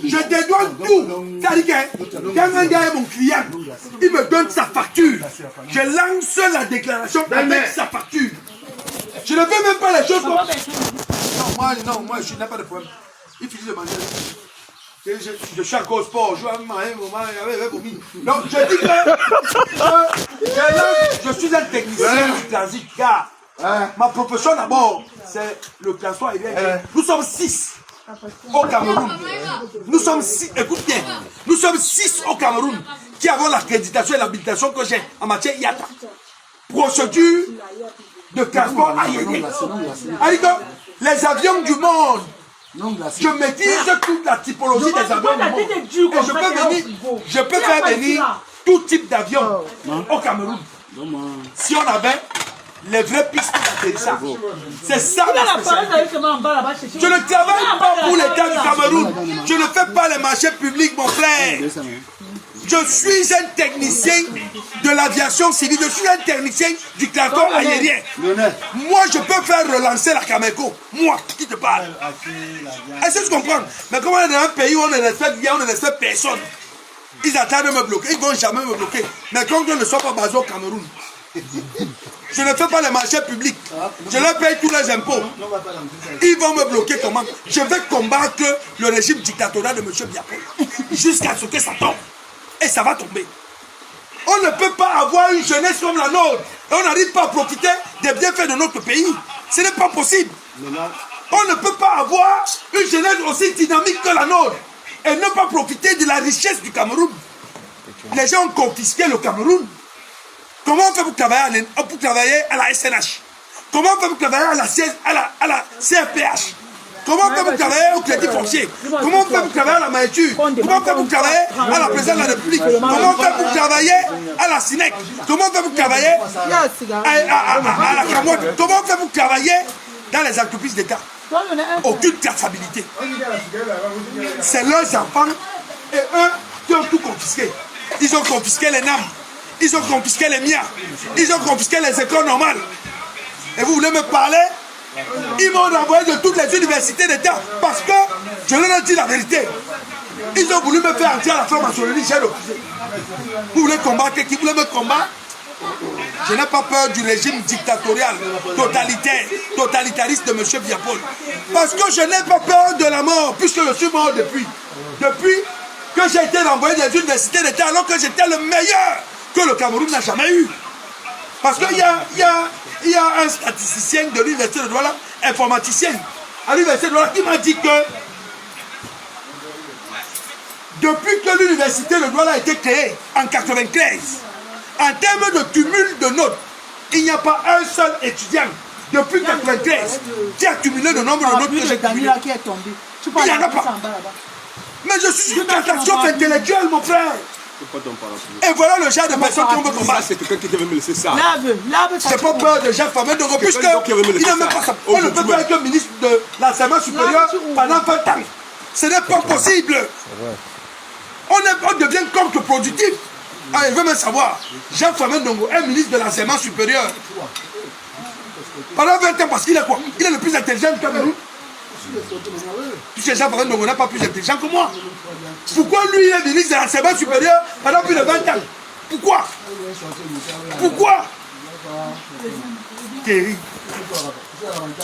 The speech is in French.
Je dédouane tout. C'est-à-dire que quand un gars est mon client, il me donne sa facture. Je lance la déclaration avec sa facture. Je ne fais même pas les choses comme... Moi, je n'ai pas de problème. Il finit de manger. Je suis encore au sport, je donc je dis que je suis un technicien du transit, car ma profession d'abord, c'est le transport aérien. Nous sommes 6 au Cameroun. Nous sommes 6, écoute bien, nous sommes 6 au Cameroun qui avons l'accréditation et l'habilitation que j'ai en matière IATA. Procédure de transport aérien. Les avions du monde. Je maîtrise toute la typologie des avions du monde. Et je peux faire venir tout type d'avion au Cameroun. Si on avait les vraies pistes d'atterrissage. C'est ça la spécialité. Je ne travaille pas pour l'État du Cameroun. Je ne fais pas les marchés publics, mon frère. Je suis un technicien de l'aviation civile. Je suis un technicien du transport aérien. Moi, je peux faire relancer la Cameco. Moi, qui te parle. Est-ce que tu comprends? Mais comment on est dans un pays où on ne respecte rien, on ne respecte personne? Ils attendent de me bloquer. Ils ne vont jamais me bloquer. Mais quand je ne suis pas basé au Cameroun, je ne fais pas les marchés publics. Je leur paye tous les impôts. Ils vont me bloquer comment? Je vais combattre le régime dictatorial de M. Biapol jusqu'à ce que ça tombe. Et ça va tomber. On ne peut pas avoir une jeunesse comme la nôtre et on n'arrive pas à profiter des bienfaits de notre pays. Ce n'est pas possible. On ne peut pas avoir une jeunesse aussi dynamique que la nôtre et ne pas profiter de la richesse du Cameroun. Les gens ont confisqué le Cameroun. Comment on fait pour travailler à la SNH? Comment on fait pour travailler à la CFPH? Comment on fait pour travailler au crédit foncier? Comment on fait pour travailler à la maïture? Comment on fait pour travailler à la présidence de la République? Comment on fait pour travailler à la SINEC? Comment on fait pour travailler à la Cameroun? Comment on fait pour travailler dans les entreprises d'État? Aucune traçabilité. C'est leurs enfants et eux qui ont tout confisqué. Ils ont confisqué les NAM. Ils ont confisqué les miens. Ils ont confisqué les écoles normales. Et vous voulez me parler? Ils m'ont envoyé de toutes les universités d'État parce que je leur ai dit la vérité. Ils ont voulu me faire entrer à la franc-maçonnerie, j'ai refusé. Vous voulez combattre qui? Vous voulez me combattre? Je n'ai pas peur du régime dictatorial, totalitaire, totalitariste de M. Biapol. Parce que je n'ai pas peur de la mort, puisque je suis mort depuis. Depuis que j'ai été renvoyé des universités d'État alors que j'étais le meilleur que le Cameroun n'a jamais eu. Parce qu'il y a un statisticien de l'université de Douala, informaticien, à l'université de Douala, qui m'a dit que depuis que l'université de Douala a été créée en 1993, en termes de cumul de notes, il n'y a pas un seul étudiant depuis 1993 qui a cumulé le nombre de notes que j'ai cumulé. Il n'y en a pas. Mais je suis une catastrophe intellectuelle, mon frère. Et voilà le genre de personne qui on veut combattre. C'est quelqu'un qui veut me laisser ça. C'est pas peur de Jean Fameux de puisque il n'a même pas ça. On ne peut pas être ministre de l'enseignement supérieur pendant 20 ans. Ce n'est pas possible. On devient contre-productif. Ah, il veut même savoir. Jean Fameux Ndongo est ministre de l'enseignement supérieur. Pendant 20 ans, parce qu'il est quoi? Il est le plus intelligent du Cameroun. Puisque Jean Fameux Ndongo n'est pas plus intelligent que moi. Pourquoi lui est ministre de l'enseignement supérieur pendant plus de 20 ans? Pourquoi? Pourquoi? Thierry.